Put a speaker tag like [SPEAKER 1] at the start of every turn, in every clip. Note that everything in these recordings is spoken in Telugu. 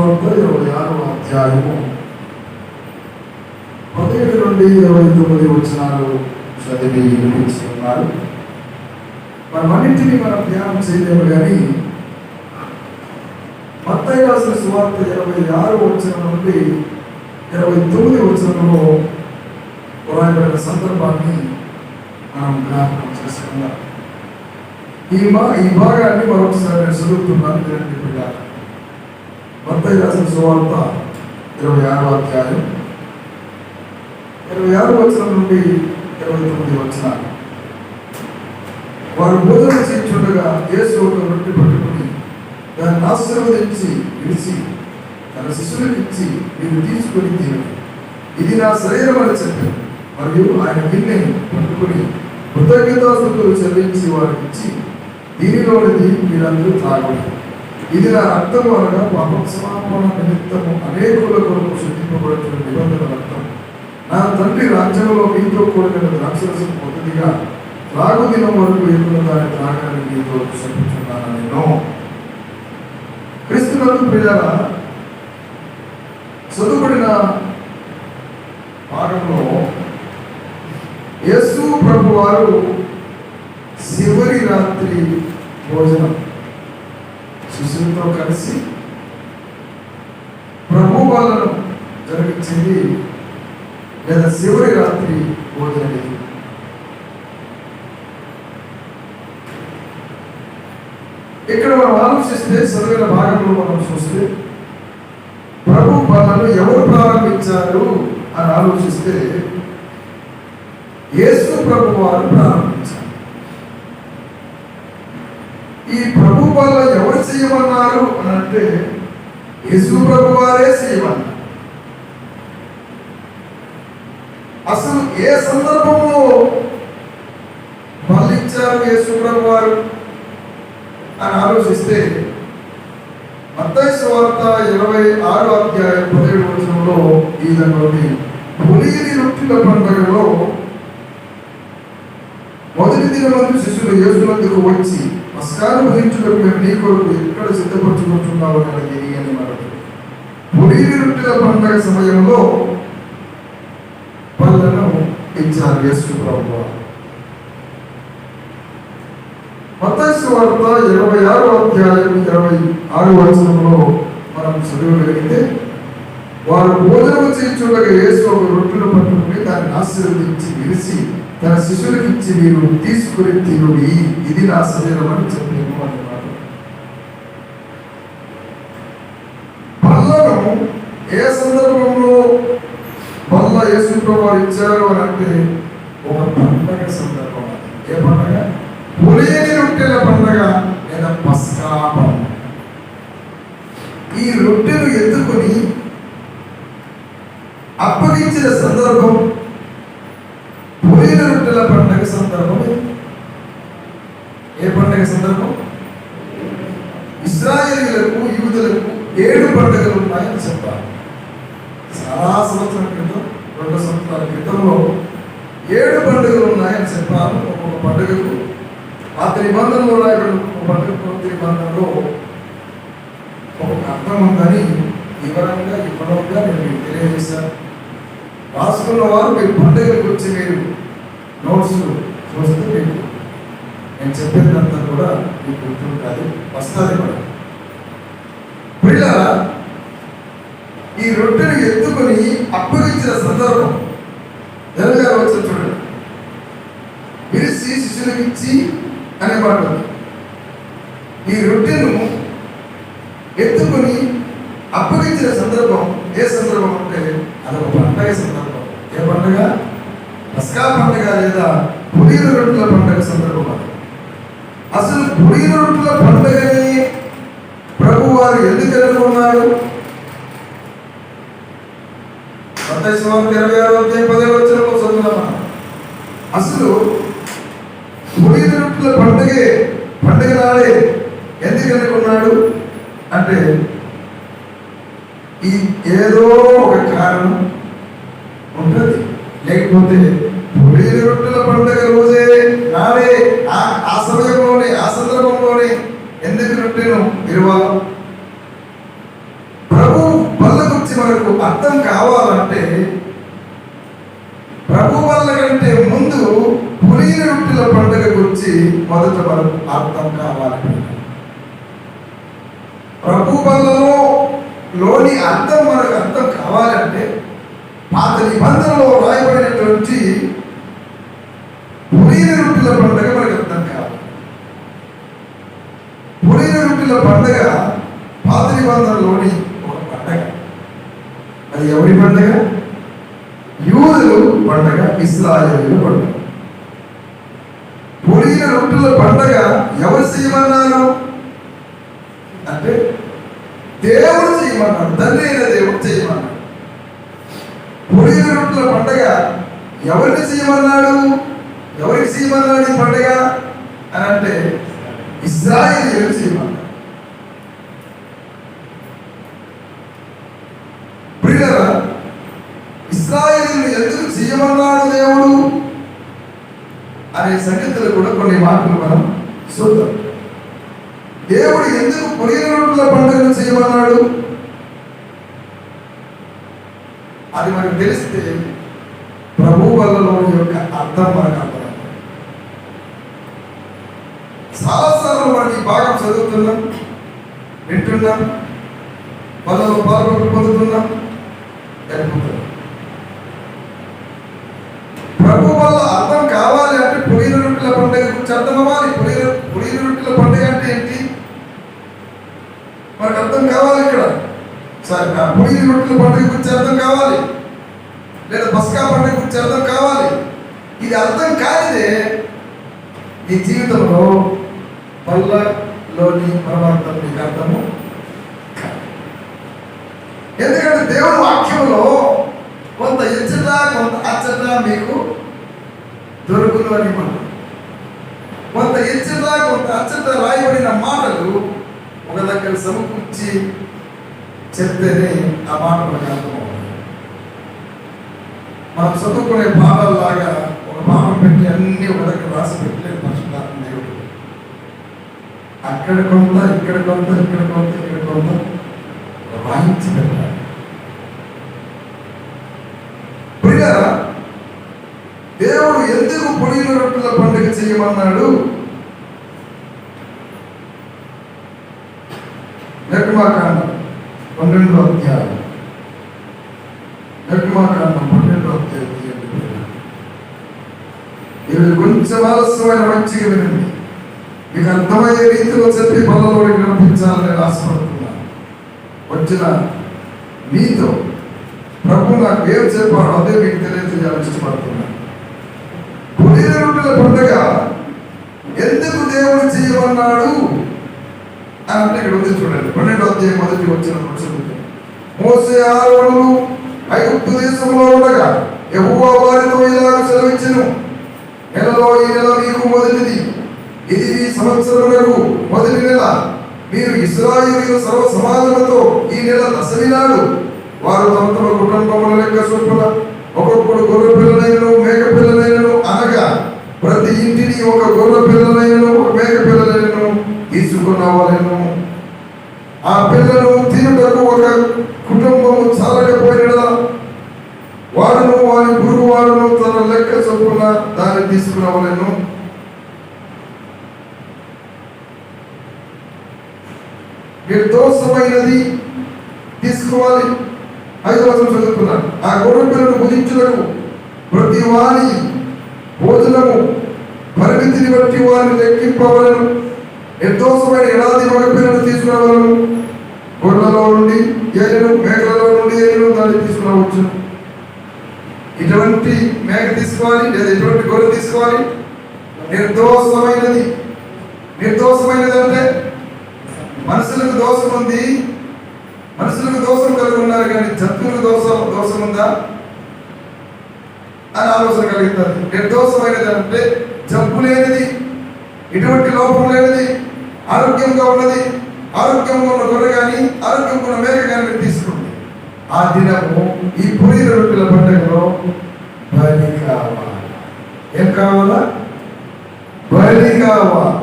[SPEAKER 1] సువార్త 26వ అధ్యాయము 17 నుండి 29 వచనాలు చదివి వినిపిస్తున్నారు. మనమన్నింటినీ మనం ధ్యానం చేయలేము కానీ మత్తయి రాసిన సువార్త 26వ వచనం నుండి 29 వచనంలో వ్రాయబడిన సందర్భాన్ని మనం జ్ఞాపకం చేసుకుందాం. ఈ భాగాన్ని మరొకసారి నేను చదువుతున్నాను. వినండి పిల్లలు. మత్తయి రాసిన సువార్త 26వ అధ్యాయం 26వ వచనం నుండి 29 వచనాలు. వారు భోజనం చేయుచుండగా యేసు ఒక రొట్టె పట్టుకుని దాన్ని ఆశీర్వదించి విడిచి తన శిష్యులకు ఇచ్చి, మీరు తీసుకొని తినండి, ఇది నా శరీరం అని చెప్పారు. మరియు ఆయన గిన్నెని పట్టుకుని కృతజ్ఞతాస్తుతులు చెల్లించి వారికి ఇచ్చి, దీనిలోనిది మీరందరూ త్రాగండి, ఇది నా రక్తము అనగా పాపక్షమాపణ నిమిత్తము అనేకుల కొరకు శుద్ధింపబడుతున్న నిబంధన రక్తం. నా తండ్రి రాజ్యంలో మీతో కూడిన ద్రాక్షరసం మొదటిగా త్రాగు దినం వరకు ఎప్పుడు దాన్ని త్రాగాలని మీతో చెప్పుచున్నాను. నేను క్రీస్తునందు ప్రియులారా, చదువుబడిన భాగంలో యేసు ప్రభు వారు చివరి రాత్రి భోజనం శిష్యులతో కలిసి ప్రభు వాళ్ళను జరిగించింది, లేదా చివరి రాత్రి భోజనం ఇది. ఇక్కడ మనం ఆలోచిస్తే చదివిన భాగంలో మనం చూస్తే ప్రభు వాళ్ళను ఎవరు ప్రారంభించారు అని ఆలోచిస్తే యేసు ప్రభు వారు ప్రారంభించారు. ఈ ప్రభు వల్ల ఎవరు చేయమన్నారు అని అంటే యేసు ప్రభు వారే చేయమన్నారు. అసలు ఏ సందర్భంలో మళ్ళించారు యేసు ప్రభు వారు అని ఆలోచిస్తే మత్తయి సువార్త 26వ అధ్యాయం 17వ వచనంలో ఈ విధంగా పులియని రొట్టెల పండుగలో మొదటి దినమందు శిష్యులు యేసునందుకు వచ్చి, పస్కాను భుజించుటకు మేము నీ కొరకు ఎక్కడ సిద్ధపరచుకుంటున్నావు అని అడిగి అని మాట. పులియని రొట్టెల పండుగ సమయంలో పళ్ళను ఇచ్చారు యేసు ప్రభువు. మత్తయి సువార్త 26వ అధ్యాయం 26వ వచనంలో మనం చదవగలిగితే, వారు భోజనం చేయుచుండగా యేసు ఒక రొట్టెను పట్టుకుని దాన్ని ఆశీర్వదించి విరిచి తన శిష్యులకు ఇచ్చి, మీరు తీసుకుని తినుడి, ఇది నా శరీరం అని చెప్పాను అన్నమాట. పళ్ళను ఏ సందర్భంలో పళ్ళ యేసు ప్రభువు ఇచ్చారు అని అంటే ఒక పండగ సందర్భం. ఏ పండగ? పులియని రొట్టెల పండగ లేదా పస్కా పండుగ. ఈ రొట్టెను ఎత్తుకొని అప్పగించిన సందర్భం పులియని రొట్టెల పండగ సందర్భం. ఏ పండగ సందర్భం? ఇశ్రాయేలీయులకు, యూదులకు 7 పండుగలు ఉన్నాయని చెప్పారు. చాలా సంవత్సరాల క్రితం, 2 సంవత్సరాల క్రితంలో 7 పండుగలు ఉన్నాయని చెప్పారు. ఒక్కొక్క పండుగకు పాత నిబంధనలో రాయబడిన ఒక పండుగ, కొత్త నిబంధనలో ఒక అర్థం ఉందని వివరంగా నేను మీకు తెలియజేశాను. రాసుకున్న వారు మీరు పండుగల గురించి మీరు నోట్స్ చూస్తే మీకు నేను చెప్పేదంతా కూడా మీకు గుర్తుంటుంది, వస్తుంది కూడా. పిల్లల ఈ రొట్టెను ఎత్తుకొని అప్పగించిన సందర్భం జరగాలి. వచ్చి చూడండి, విరిసి శిష్యులకు ఇచ్చి అనే మాట. ఈ రొట్టెను ఎత్తుకొని అప్పగించిన సందర్భం ఏ సందర్భం అంటే అదొక పండగ సందర్భం. ఏ పండుగ? పస్కా పండుగ లేదా పులియన రొట్టెల పండుగ సందర్భం. అది అసలు పులియన రొట్టెల పండుగని ప్రభు వారు ఎందుకు ఎన్నుకున్నారు? మత్తయి సువార్త 26వ అధ్యాయం 10వ వచనంలో చదువుతున్నాం. అసలు పులియన రొట్టెల పండుగ నాడే ఎందుకు ఎన్నుకున్నాడు అంటే ఈ ఏదో ఒక కారణం ఉంటుంది. లేకపోతే పులియన రొట్టెల పండుగ రోజే నాడే ఆ సమయంలోనే ఆ సందర్భంలోనే ఎందుకు రొట్టెను ఇరవాలి? ప్రభు అర్థం కావాలంటే ప్రభు వల్ల కంటే ముందు పులిన రొట్టెల పండుగ గురించి మొదట మనకు అర్థం కావాలి. ప్రభు వల్లలో లోని అర్థం మనకు అర్థం కావాలంటే పాత నిబంధనలో రాయబడినటువంటి పులిన రొట్టెల పండుగ మనకు అర్థం కావాలి. పులిన రొట్టెల పండుగ పాత నిబంధనలోని ఒక పండుగ. అది ఎవరి పండుగ? యూదులు పండుగ, ఇశ్రాయేలీయుల పండుగ. పులిన రొట్టెల పండుగ ఎవరు చేయమన్నారు అంటే దేవుడు చేయమన్నాడు, తండ్రి అయిన దేవుడు చేయమన్నాడు. పులిన రొట్టెల పండుగ ఎవరిని చేయమన్నాడు? ఎవరికి చేయమన్నాడు ఈ పండుగ అని అంటే ఇశ్రాయేలీయులకు చేయమన్నాడు. ప్రియులారా, ఇశ్రాయేలీయులు ఎందుకు చేయమన్నాడు దేవుడు అనే సంగతులు కూడా కొన్ని మాటలు మనం చూద్దాం. దేవుడు ఎందుకు పులిన రొట్టెల పండుగను చేయమన్నాడు అది మనకు తెలిస్తే ప్రభు వల్లలోని యొక్క అర్థం మనకు అర్థమవుతుంది. చాలాసార్లు మనం ఈ భాగం చదువుతున్నాం, వింటున్నాం, వాళ్ళలో పాల్గొని పొందుతున్నాం, వెళ్ళిపోతున్నాం. ప్రభు వల్ల అర్థం కావాలి అంటే పులిన రొట్టెల పండుగ గురించి అర్థం అవ్వాలి. పులిన రొట్టెల పండుగ అంటే ఏంటి మనకు అర్థం కావాలి. ఇక్కడ సరే, పులిన రొట్టెల పండుగ గురించి అర్థం కావాలి, లేదా పస్కా పండుగ గురించి అర్థం కావాలి. ఇది అర్థం కానిదే నీ జీవితంలో వల్లలోని పరమార్థం నీకు అర్థము కాదు. ఎందుకంటే దేవుని వాక్యంలో కొంత ఇచ్చట కొంత అచ్చట మీకు దొరుకును అని మనం కొంత ఇచ్చట కొంత అచ్చట రాయబడిన మాటలు ఒక దగ్గర సమకూర్చి చెప్తేనే ఆ మాట మనకు అర్థమవుతుంది. మనం చదువుకునే పాఠాలలాగా ఒక పాఠం పెట్టి అన్ని ఒక దగ్గర రాసి పెట్టలేదు పరిశుద్ధాత్మ దేవుడు. అక్కడ కొంత, ఇక్కడ కొంత, ఇక్కడ కొంత, ఇక్కడ కొంత రాయించి పెట్టాలి. ప్రియులారా, దేవుడు ఎందుకు పులిన రొట్టెల పండుగ చేయమన్నాడు? నిర్గమాకాండం 12వ అధ్యాయం. నిర్గమాకాండం 12వ అధ్యాయం. ఇది కొంచెం ఆలస్యమైన మంచిగా వినండి, మీకు అర్థమయ్యే రీతిలో చెప్పి పనులలోకి వినిపించాలని నేను ఆశపడుతున్నాను. వచ్చిన మీతో ప్రభు నాకు ఏం చెప్పాడు అదే మీకు తెలియజేయాలని ఇష్టపడుతున్నాను. పులిన రొట్టెల పండుగ ఎందుకు దేవుడు చేయమన్నాడు అని అంటే ఇక్కడ ఉంది చూడండి. 12వ అధ్యాయం మొదటి వచ్చిన మోసే ఆరోనులు ఐగుప్తు దేశంలో ఉండగా యెహోవా వారితో ఇలాగ సెలవిచ్చెను, నెలలో ఈ నెల మీకు మొదటిది, ఇది ఈ సంవత్సరములకు మొదటి నెల. మీరు ఇశ్రాయేలీయుల సర్వ సమాజములతో ఈ నెల దశమి నాడు వారు తమ తమ కుటుంబముల లెక్క చొప్పున ఒక్కొక్కడు గొర్రె పిల్లలైనను మేక పిల్లలైనను అనగా ప్రతి ఇంటిని ఒక గొర్రె పిల్లలైనను ఒక మేక పిల్లలైనను తీసుకున్నవాళ్ళను. ఆ పిల్లలను తినుటకు ఒక కుటుంబము చాలకపోయిన వాడును వారి గురువు వాడును తన లెక్క చొప్పున దాన్ని తీసుకున్నవాళ్ళను. నిర్దోషమైనది తీసుకోవాలి. 5వ వచనం చదువుతున్నాను. ఆ గొర్రె పిల్లను భుజించుటకు ప్రతి వాని భోజనము పరిమితిని బట్టి వారిని లెక్కింపవలను. నిర్దోషమైన ఏడాది మగ పిల్లను తీసుకురావలను. గొర్రెలలో నుండి ఏనును, మేకలలో నుండి ఏనును దాన్ని తీసుకురావచ్చు. ఇటువంటి మేక తీసుకోవాలి లేదా ఇటువంటి గొర్రె తీసుకోవాలి. నిర్దోషమైనది. నిర్దోషమైనది అంటే మనుషులకు దోషం ఉంది, మనుషులకు దోషం కలిగి ఉన్నారు, కానీ జంతువులకు దోషం ఉందా అని ఆలోచన కలుగుతుంది. నిర్దోషమైనది అంటే జబ్బు లేనిది, ఎటువంటి లోపం లేనిది, ఆరోగ్యంగా ఉన్నది. ఆరోగ్యంగా ఉన్న గొర్రె కానీ ఆరోగ్యంగా ఉన్న మేక కానీ మీరు తీసుకోండి. ఆ దినము ఈ పులిన రొట్టెల పండుగలో బలి కావాలి. ఏం కావాలా? బలి కావాలి.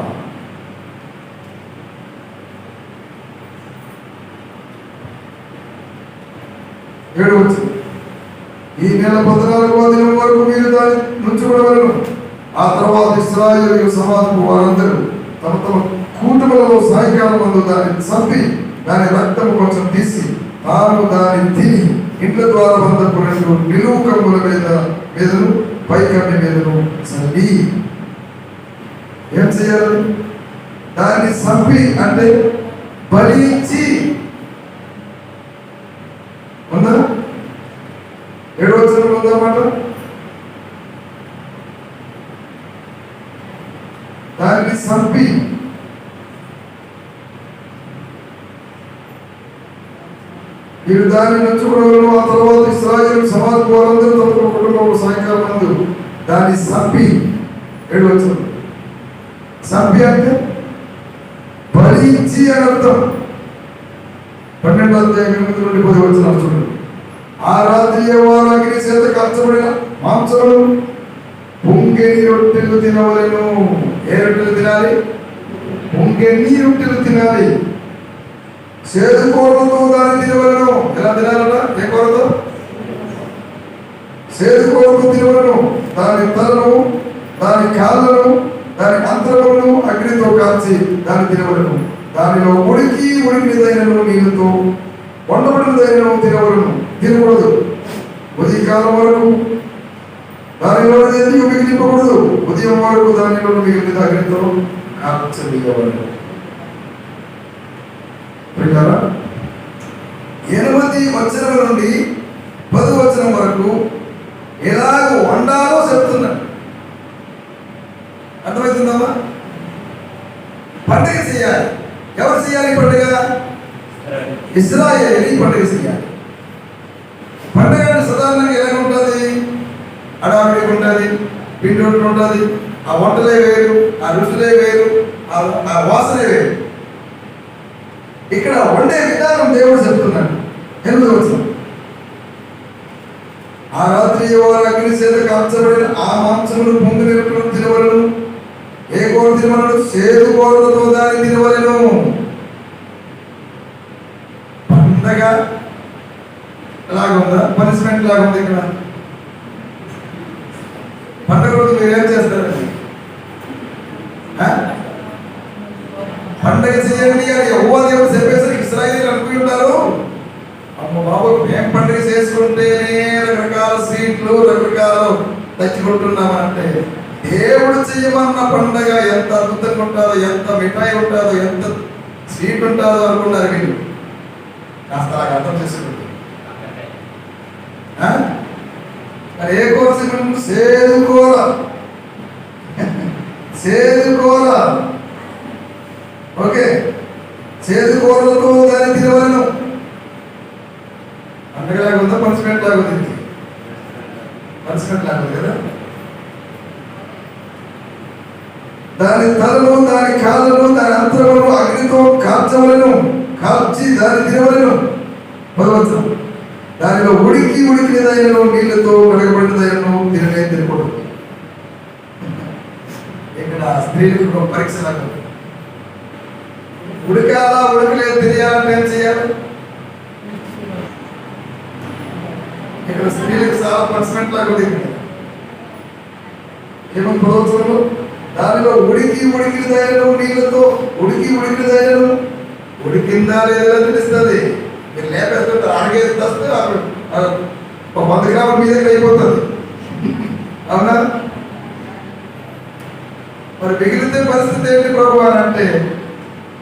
[SPEAKER 1] 7వ ఈ నెల 14వ దినం వరకు మీరు దాన్ని నుంచుకోవలను. ఆ తర్వాత ఇశ్రాయేలు సమాజపు వారందరూ తమ తమ కూటములలో సాయంకాలం మందు దాన్ని చంపి దాని రక్తము కొంచెం తీసి తాను దాన్ని తిని ఇంట్ల ద్వారా బంధపు 2 నిలువు కమ్ముల మీదను పైకమ్మి మీదను చల్లి ఏం చేయాలి? దాన్ని చంపి అంటే బలించి ఉందా? 7వ ఉందన్నమాట. దాన్ని చంపి మీరు దాన్ని నుంచుకోవడం. ఆ తర్వాత ఇశ్రాయేలు సమాజ వారందరూ తమ కుటుంబంలో సాయంకాలం మందు దాన్ని చంపి 7వ చంపి అంటే బలించి అని అర్థం. 12వ అధ్యాయం 8 నుండి 10 చూడండి. ఆ రాత్రి వారు అగ్ని చేత కాల్చబడిన మాంసమును పొంగెని రొట్టెలు తినవలెను. ఏ రొట్టెలు తినాలి? పొంగెని రొట్టెలు తినాలి. చేదు కూరలతో దాన్ని తినవలను. ఎలా తినాలట? ఏ కూరతో? చేదు కూరతో తినవలను. దాని తలను, దాని కాళ్ళను, దాని అంతరములను అగ్నితో కాల్చి దాన్ని తినవలను. దానిలో ఉడికినదైనను నీళ్ళతో వండబడినదైనను తినకూడదు. ఉదయకాలం వరకు దానిలో మిగిలిపకూడదు. ఉదయం వరకు దానిలో మిగిలిన అగ్నితో కాల్చవలెను. 8వ వచనం నుండి 10వ వచనం వరకు ఎలాగ వండాలో చెప్తున్నాడు. అర్థమవుతుందమ్మా? పండుగ చేయాలి. ఎవరు చేయాలి పండుగ? ఇశ్రాయేలు పండుగ చేయాలి. పండుగ సాధారణంగా ఎలా ఉంటుంది? అడావిడిగా ఉంటుంది, పిండి వంటలు ఉంటుంది. ఆ వంటలే వేరు, ఆ రుచులే వేరు, ఆ వాసనే వేరు. ఇక్కడ వండే విధానం దేవుడు చెప్తున్నాడు. 8వ వచనం. ఆ రాత్రి వారు అగ్ని చేత కాల్చబడిన ఆ మాంసమును పొంగిన రొట్టెలను తినవలెను. ఏ కూర తినవలెను? చేదు కూరలతో దాన్ని తినవలెను. పండగ లాగుందా? పనిష్మెంట్ లాగుంది. ఇక్కడ పండగ రోజు మీరు ఏం చేస్తారండి? పండగ చేయండి అని యెహోవా దేవుడు చెప్పేసరికి ఇశ్రాయేలీయులు అనుకుంటారు, అమ్మ బాబు ఏం పండుగ చేసుకుంటేనే రకరకాల స్వీట్లు రకరకాలు తెచ్చుకుంటున్నామంటే, దేవుడు చెయ్యమన్న పండగ ఎంత అద్భుతంగా ఉంటుందో, ఎంత మిఠాయి ఉంటుందో, ఎంత స్వీట్ ఉంటుందో అనుకున్నారు వీళ్ళు. కాస్త అలాగ అర్థం చేసుకుంటారు. మరి ఏ కూర తింటున్నారు? చేదు కూర. చేదు కూర. ఓకే, చేదు కూరలతో దాన్ని తినవలను. పండగలాగా ఉందా? పనిష్మెంట్ లాగా ఉంది. పనిష్మెంట్ లాగా ఉంది కదా. దాని తలను, దాని కాళ్ళను, దాని అంతరములను అగ్నితో కాల్చవలను. కాల్చి దాన్ని తినవలను. 10వ వచనం. దానిలో ఉడికినదైనను నీళ్లతో కడగబడినదైనను తినకూడదు. ఇక్కడ స్త్రీలకు పరీక్ష లాగా ఉడకాలా ఉడకలేదు తెలియాలంటే ఏం చేయాలి? ఇక్కడ స్త్రీలకు చాలా పనిష్మెంట్ లాగా ఉంది. ఏమని 10వ వచనంలో దానిలో ఉడికినదైనను నీళ్లతో ఉడికినదైనను ఉడికిందా లేదా తెలుస్తుంది. మీరు లేపేస్తుంటారు, అడిగేది వస్తే 100 గ్రాముల మీ దగ్గర అయిపోతుంది. అవునా? మరి మిగిలితే పరిస్థితి ఏంటి ప్రభు అని అంటే,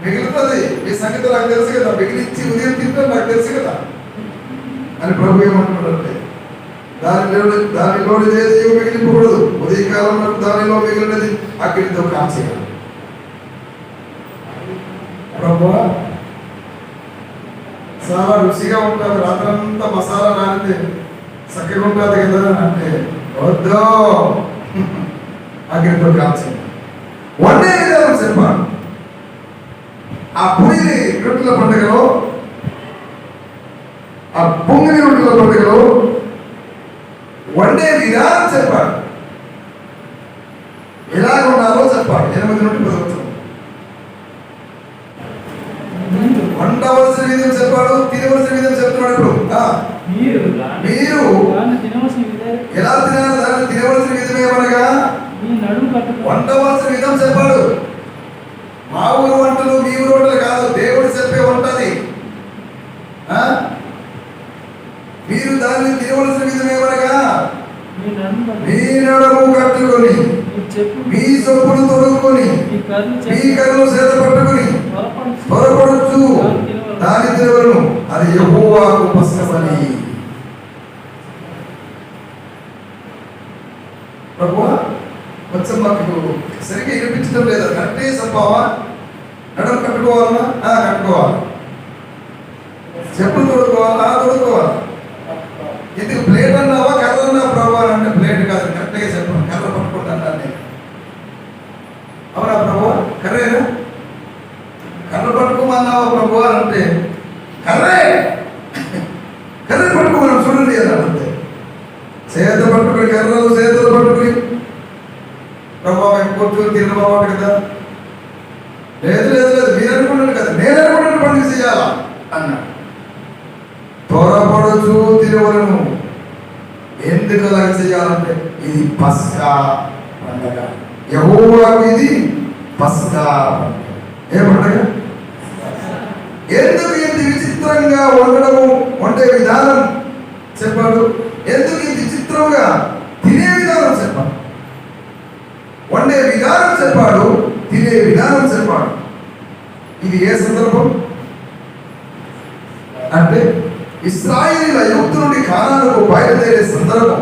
[SPEAKER 1] మిగులుతుంది. మీ సంగతి నాకు తెలుసు కదా, మిగిలించి ఉదయం తింటే నాకు తెలుసు కదా అని ప్రభు ఏమంటున్నాడంటే, దానిలోని ఏది మిగిలిపోకూడదు. ఉదయకాలంలో దానిలో మిగిలినది అగ్నితో కాల్చేయాలి. ప్రభు చాలా రుచిగా ఉంటుంది, రాత్రంతా మసాలా నానితే చక్కగా ఉంటుంది కదా అంటే, వద్దు, అగ్నితో కాల్చేయాలి. వండే విధానం చెప్పాలి. ఆ పొంగిని రొట్టెల పండుగలో, ఆ పొంగిని రొట్టెల పండుగలో వండే విధానం చెప్పాలి. ఎలాగ ఉండాలో చెప్పాలి. 8 నుండి 10 వచనం. వండవలసిన విధం చెప్పాడు, తినవలసిన విధం చెప్తున్నాడు. ఇప్పుడు వండవలసిన విధం చెప్పాడు. మా ఊరు వంటలు మీ ఊరు వంటలు కాదు, దేవుడు చెప్పే వంటది. మీరు దాన్ని తినవలసిన విధం ఏమనగా మీ నడుము కట్టుకొని మీ చెప్పులు తొడుక్కొని మీ కర్రలు చేత పట్టుకొని త్వరపడచ్చు దాని తినవలను, అది యెహోవాకు పస్కబలి. ప్రభువా కొంచెం మాకు సరిగ్గా వినిపించడం లేదా? కరెక్టే చెప్పావా? నడుము కట్టుకోవాలన్నా కట్టుకోవాలి, చెప్పులు తొడుక్కోవాలా తొడుక్కోవాలి. ఇది ప్లేట్ అన్నావా కర్ర అన్నా ప్రభు అంటే ప్లేట్ కాదు, కరెక్ట్గా చెప్పాను. కర్ర పట్టుకుంటాను నేను. అవునా ప్రభు? కర్రేనా? కర్ర పట్టుకోమన్నావా ప్రభు అంటే కర్రే కర్ర పట్టుకోమని చూడండి అన్నాడు. అంతే, చేత పట్టుకుని కర్రలు చేతులు పట్టుకుని ప్రభావ కూర్చొని తినబాటు కదా. లేదు లేదు లేదు, మీరు అనుకుంటాను కదా, నేను అనుకుంటాను పండుగ చేయాలా అన్నాడు. త్వరపడుచు తినవలను. ఎందుకు అలా చేయాలంటే ఇది పస్కా పండగ, యెహోవాకు ఇది పస్కా పండగ. ఏ పండగ? ఎందుకు ఇంత విచిత్రంగా వండే విధానం చెప్పాడు? ఎందుకు ఇంత విచిత్రంగా తినే విధానం చెప్పాడు? వండే విధానం చెప్పాడు, తినే విధానం చెప్పాడు. ఇది ఏ సందర్భం అంటే ఇశ్రాయేలీయులు ఐగుప్తు నుండి కానానుకు బయలుదేరే సందర్భం.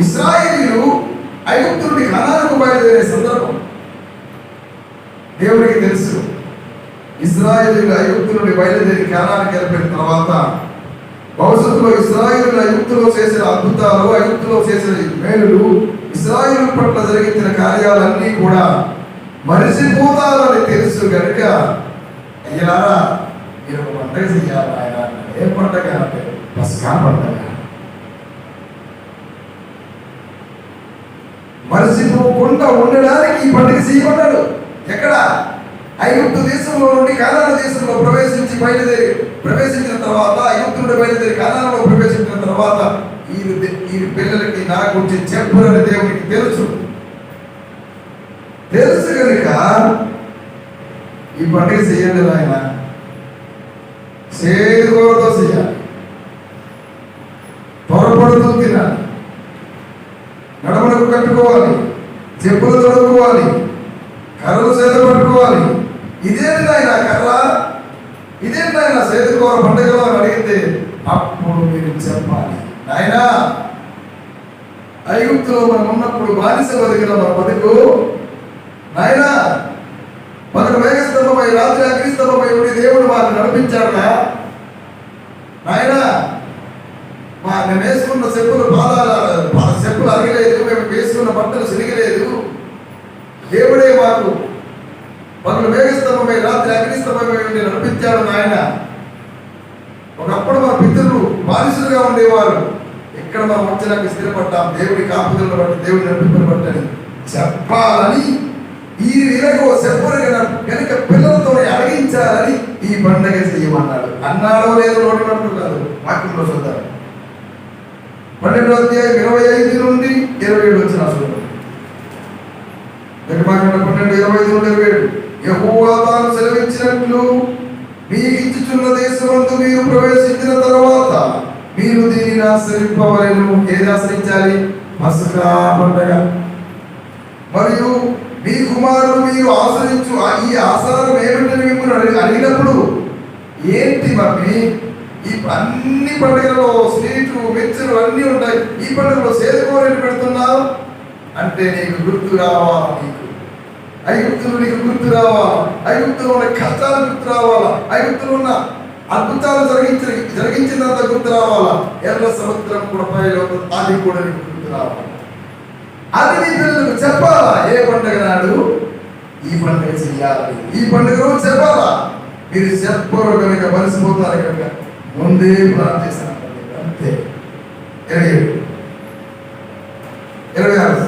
[SPEAKER 1] ఇశ్రాయేలీయులు ఐగుప్తు నుండి కానానుకు బయలుదేరే సందర్భం దేవుడికి తెలుసు. ఇశ్రాయేలీయులు ఐగుప్తు నుండి బయలుదేరి కానానుకు వెళ్ళిపోయిన తర్వాత భవిష్యత్తులో ఇశ్రాయేలీయులు ఐగుప్తులో చేసిన అద్భుతాలు, ఐగుప్తులో చేసిన మేలులు, ఇశ్రాయేలు పట్ల జరిగించిన కార్యాలన్నీ కూడా మరిచిపోతారని తెలుసు కనుక అయ్యారా మీరు ఒక పండగ చెయ్యాలి ఆయన. ఏ పండగ అంటే పస్కా పండగ. మరిచిపోకుండా ఉండడానికి ఈ పండుగ చేయమన్నాడు. ఎక్కడ? ఐగుప్తు దేశంలో నుండి కానాను దేశంలో ప్రవేశించిన తర్వాత, ఐగుప్తు నుండి బయలుదేరి కానానులో ప్రవేశించిన తర్వాత ఈ పిల్లలకి నా గురించి చెప్పురని దేవునికి తెలుసు కనుక ఈ పండుగ చేయండి ఆయన. చేదుకోవడంతో చేయాలి, త్వరపడుతూ తినాలి, నడమలకు కట్టుకోవాలి, చెప్పులు తొడుక్కోవాలి, కర్రలు చేత పట్టుకోవాలి. ఇదేంటి ఆయన కర్ర, ఇదేంటి ఆయన చేదుకోవాలి పండుగలో అని అడిగితే అప్పుడు మీరు చెప్పాలి, నాయనా ఐగుప్తులో మనం ఉన్నప్పుడు బానిస బతికిన మన బతుకు నాయనా మనకు మేఘస్తంభమై రాత్రి అగ్నిస్తంభమై ఉండి దేవుడు మాకు నడిపించాడుగా నాయనా. మేము వేసుకున్న చెప్పులు అరగలేదు, మేము వేసుకున్న బట్టలు సిరిగలేదు. దేవుడే మాకు పగలు మేఘస్తంభమై రాత్రి అగ్నిస్తంభమై ఉండి నడిపించాడు నాయన. ఒకప్పుడు మన పితరులు బానిసలుగా ఉండేవారు, ఎక్కడ మనం వచ్చేదానికి స్థిరపడ్డాం దేవుడి కాపుదలను బట్టి, దేవుడి నడిపింపును బట్టి చెప్పాలని ఈ విధంగా చెప్పరు కనుక పిల్లలతో అడిగించాలని ఈ పండగ చేయమన్నాడు. అన్నాడో లేదో నోటి పట్టు కాదు, వాక్యంలో చూద్దాం. 12వ అధ్యాయం 25 నుండి 27 వచ్చిన చూడండి. 12:25 నుండి 27. యెహోవా తాను సెలవిచ్చినట్లు మీకు ఇచ్చుచున్న దేశమందు మీరు ప్రవేశించిన తర్వాత మీరు దీనిని ఆచరింపవలెను. ఏది ఆచరించాలి? పస్కా పండగ. మరియు మీ కుమారులు మీరు ఆచరించు ఈ ఆచారం ఏమిటని మిమ్మల్ని అడిగినప్పుడు ఏంటి మమ్మీ ఈ అన్ని పండుగలలో స్వీట్లు మిర్చులు అన్నీ ఉంటాయి, ఈ పండుగలో సేదుకోరేంటి పెడుతున్నావు అంటే నీకు గుర్తు రావాలా, నీకు ఐగుప్తులు నీకు గుర్తు రావాలా, ఐగుప్తులో ఉన్న కష్టాలు గుర్తు రావాలా, ఐగుప్తులో ఉన్న అద్భుతాలు జరిగించినంత గుర్తు రావాలా, ఎర్ర సముద్రం కూడా పైలో అది కూడా నీకు గుర్తు రావాలి. అది నీ పిల్లలకు చెప్పాలా. ఏ పండుగ నాడు ఈ పండుగ చెయ్యాలి, ఈ పండుగ రోజు చెప్పాలా. మీరు చెప్పరు కనుక మరిసిపోతారు కనుక ముందే ప్లాన్ చేశాను. అంతే. 26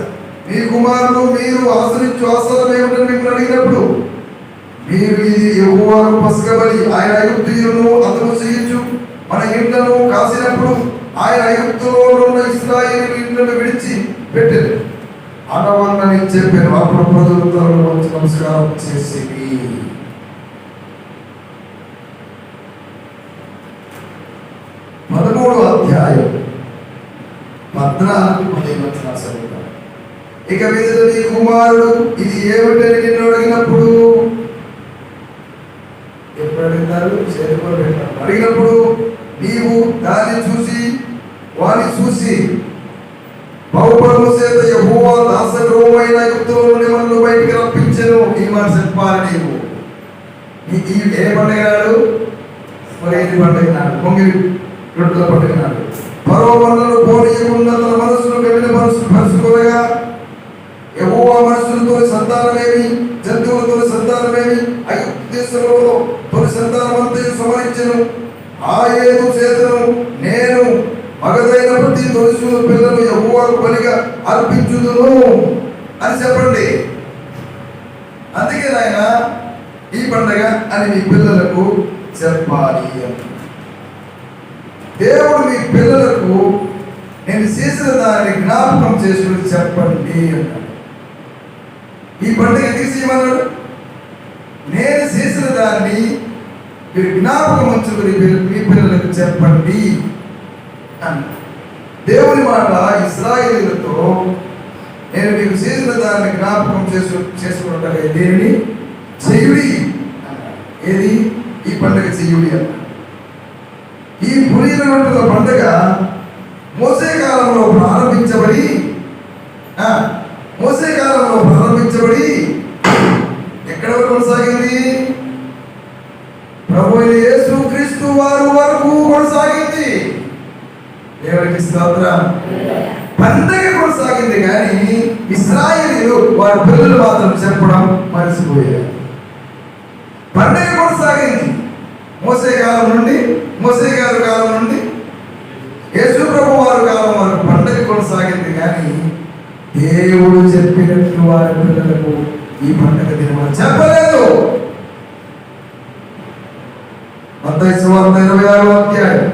[SPEAKER 1] మీ కుమారులు మీరు ఆచరించు ఆచారం ఏమిటని మిమ్మల్ని అడిగినప్పుడు మీరు ఇది యెహోవాకు పస్కా బలి. ఆయన ఐగుప్తీయులను అతను చేయొచ్చు మన ఇండ్లను కాసినప్పుడు ఆయన ఐగుప్తులో ఉన్న ఇశ్రాయేలు ఇండ్లను విడిచి పెట్టారు. అనవన్నని చెప్పాను. అప్పుడు ప్రజలు తలలో వచ్చి నమస్కారం చేసి 13వ అధ్యాయం 14-15 చదువుతాం. ఇక మీద నీ కుమారుడు ఇది ఏమిటని నిన్ను అడిగినప్పుడు, ఎప్పుడు అడిగినారు? అడిగినప్పుడు నీవు దాన్ని చూసి వారిని చూసి బహుబలము చేత యెహోవా దాసగృహమైన ఐగుప్తులో నుండి మనల్ని బయటికి రప్పించెను ఈ మాట చెప్పాలి. నీవు ఏ పండుగ నాడు? పొలేని పండుగ నాడు, పొంగిలి రొట్టెల పండుగ నాడు. ఫరో మనలను పోనీయకుండా తన మనసును కఠిన మనసు పరుచుకోగా యెహోవా మనుషులతో సంతానమేమి, జంతువులతో సంతానమేమి, ఐగుప్తు దేశంలో తొలి సంతానమంతయు సంహరించెను. ఆ ఏదు చేతను నేను మగదైన ప్రతి తొలిసు పిల్లలు యెహోవాకు బలిగా అర్పించుదును అని చెప్పండి. అందుకే నాయన ఈ పండగ అని మీ పిల్లలకు చెప్పాలి. దేవుడు మీ పిల్లలకు నేను చేసిన దాన్ని జ్ఞాపకం చేసుకుని చెప్పండి అన్నాడు. ఈ పండుగ ఎందుకు చేయమన్నాడు? నేను చేసిన దాన్ని మీరు జ్ఞాపకం ఉంచుకుని మీ పిల్లలకు చెప్పండి అన్నాడు. దేవుని మాట ఇశ్రాయేలీయులతో నేను మీకు చేసిన దాన్ని జ్ఞాపకం చేసుకుంటారు. దేనిని చెయ్యుడి అన్నాడు. ఏది? ఈ పండుగ చెయ్యుడి అన్నాడు. ఈ పులిన రొట్టెల పండుగ మోసే కాలంలో ప్రారంభించబడి ఎక్కడ వరకు కొనసాగింది? ప్రభు యేసు క్రీస్తు వారు వరకు కొనసాగింది. దేవునికి స్తోత్రం. పండగ కొనసాగింది కానీ ఇశ్రాయేలీయులు వారి పిల్లలు మాత్రం చెప్పడం మర్చిపోయారు. పండగ కొనసాగింది మోసే కాలం నుండి యేసు ప్రభు వారి కాలం వరకు పండగ కొనసాగింది కానీ దేవుడు చెప్పినట్లు వారి పిల్లలకు ఈ పండగ దినమని చెప్పలేదు. మత్తయి సువార్త 26వ అధ్యాయం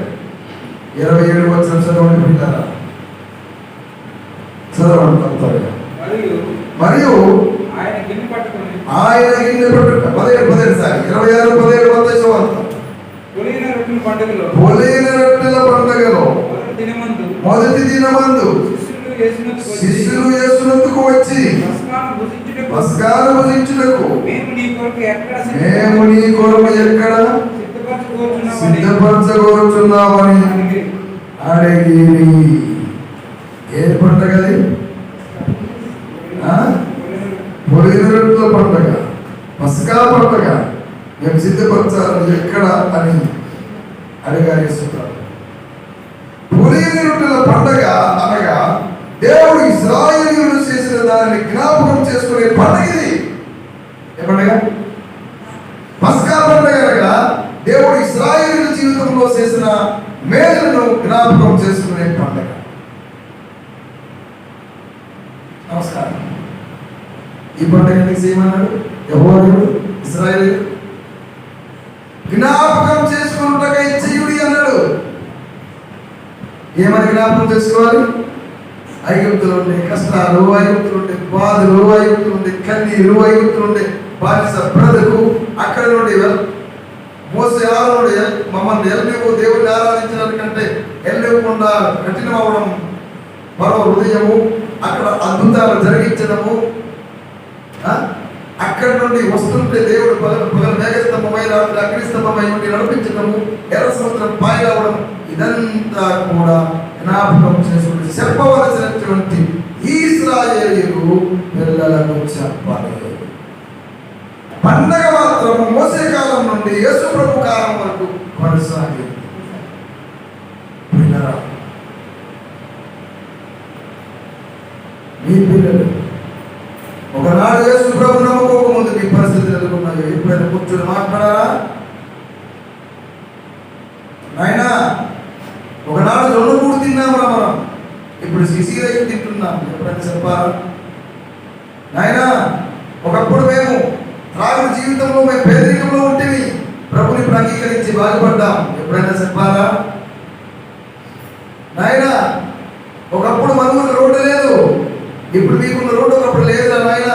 [SPEAKER 1] 27వ వచనం చదవండి పిల్లరా. చదవండి. మరియు ఆయన గిన్నె పట్టుకుని 17 సారి 26-17 మత్తయి సువార్త. పొలేన రొట్టెల పండుగలో మొదటి దినమందు శిష్యులు యేసునందుకు వచ్చి పస్కాను భుజించుటకు మేము నీ కొరకు ఎక్కడ సిద్ధపరచగోరుచున్నామని అడిగి. ఏ పండుగది? పొలేన రొట్టెల పండుగ, పస్కా పండుగ. మేము సిద్ధపరచాలి ఎక్కడ అని అడిగారు యేసుప్రభు. పొలేని రొట్టెల పండుగ అనగా దేవుడు ఇశ్రాయేలీయులు చేసిన దానిని జ్ఞాపకం చేసుకునే పండుగ ఇది. ఏ పండుగ? పస్కా పండుగ అనగా దేవుడు ఇశ్రాయేలీయుల జీవితంలో చేసిన మేలును జ్ఞాపకం చేసుకునే పండుగ. నమస్కారం. ఈ పండుగ ఎందుకు చేయమన్నాడు? యెహోవా ఇశ్రాయేలీయులు జ్ఞాపకం చేసుకున్నట్టుగా చెయ్యుడి అన్నాడు. ఏమని జ్ఞాపకం చేసుకోవాలి? ఐగుప్తులు ఉండే కష్టాలు, ఐగుప్తులు ఉండే బాధలు, ఐగుప్తులు ఉండే కన్నీరు, ఐగుప్తులు ఉండే బానిస బ్రతుకు, అక్కడ నుండి మోసే నుండి మమ్మల్ని ఎల్లేవు దేవుడిని ఆరాధించడానికంటే ఎల్లేకుండా కఠినం అవడం, మరో హృదయము, అక్కడ అద్భుతాలు జరిగించడము, అక్కడి నుండి వస్తుంటే దేవుడు పగల మేఘస్తంభమై రాత్రి అగ్నిస్తంభమై ఉండి నడిపించడము, ఎర్ర సముద్రం పాయలవడం, ఇదంతా కూడా జ్ఞాపకం చేసుకుంటే చెప్పవలసినటువంటి ఇశ్రాయేలీయులు పిల్లలకు చెప్పాలి. పండగ మాత్రం మోసే కాలం నుండి యేసు ప్రభు కాలం వరకు కొనసాగింది. మీ పిల్లలు ఒకనాడు యేసు ప్రభు నమ్ముకోకముందు మీ పరిస్థితులు ఎదుర్కొన్నాయి. ఎప్పుడైనా కూర్చొని మాట్లాడారా? నాయనా ఒకనాడు రెండు మూడు తిన్నామురా మనం, ఇప్పుడు సిసి రైస్ తింటున్నాం. ఎప్పుడైనా చెప్పారా? నాయనా ఒకప్పుడు మేము త్రాగుడు జీవితంలో మేము పేదరికంలో ఉంటేవి, ప్రభుని ఇప్పుడు అంగీకరించి బాగుపడ్డాం. ఎప్పుడైనా చెప్పారా? నాయనా ఒకప్పుడు మన ఊరికి రోడ్డు లేదు, ఇప్పుడు మీకున్న రోడ్డు ఒకప్పుడు లేదురా నాయన.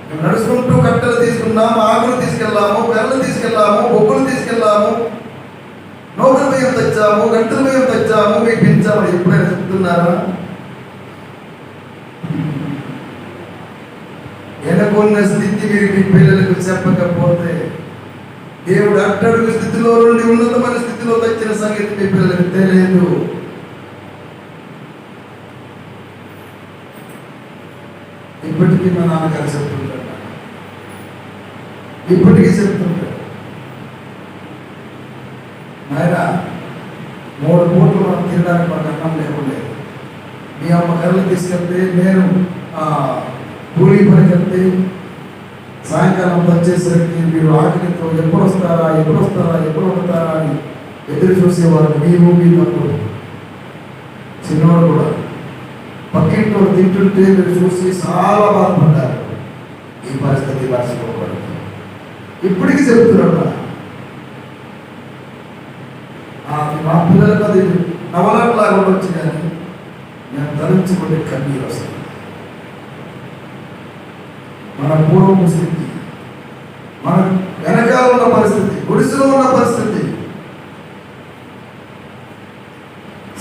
[SPEAKER 1] మేము నడుచుకుంటూ కట్టెలు తీసుకున్నాము, ఆకులు తీసుకెళ్ళాము, కర్రలు తీసుకెళ్ళాము, బొగ్గులు తీసుకెళ్ళాము, నౌకల బియ్యం తెచ్చాము, గంటల బియ్యం తెచ్చాము, మీకు పెంచామని ఎప్పుడైనా చెప్తున్నారా? వెనకున్న స్థితి మీరు మీ పిల్లలకు చెప్పకపోతే దేవుడు అట్టడుగు స్థితిలో నుండి ఉన్నతమైన స్థితిలో తెచ్చిన సంగతి మీ పిల్లలకు తెలియదు. ఇప్పటికీ మా నాన్నగారు చెప్తుంటారు, ఇప్పటికీ చెప్తుంటారు, ఆయన 3 పూటలు మనం తినడానికి మాకు అన్నం లేకుండా మీ అమ్మ కర్రలు తీసుకెళ్తే నేను కూలీ పనికి వెళ్తే సాయంకాలం వచ్చేసరికి మీరు ఆకలితో ఎప్పుడు వస్తారా ఎప్పుడు వస్తారా అని ఎదురు చూసేవారు. నీవు మీ తమ్ముడు చిన్నవాడు కూడా పక్కింటి తింటుంటే మీరు చూసి చాలా బాధపడ్డారు. ఈ పరిస్థితి మర్చిపోకూడదు. ఇప్పటికీ చెప్తున్నాడు, మా పిల్లలకు అది నవలాట్లాగా ఉండొచ్చు, కానీ నేను ధరించుకుంటే కన్నీరు వస్తుంది. మన పూర్వపు స్థితి, మన వెనకాల ఉన్న పరిస్థితి, గుడిసెలో ఉన్న పరిస్థితి,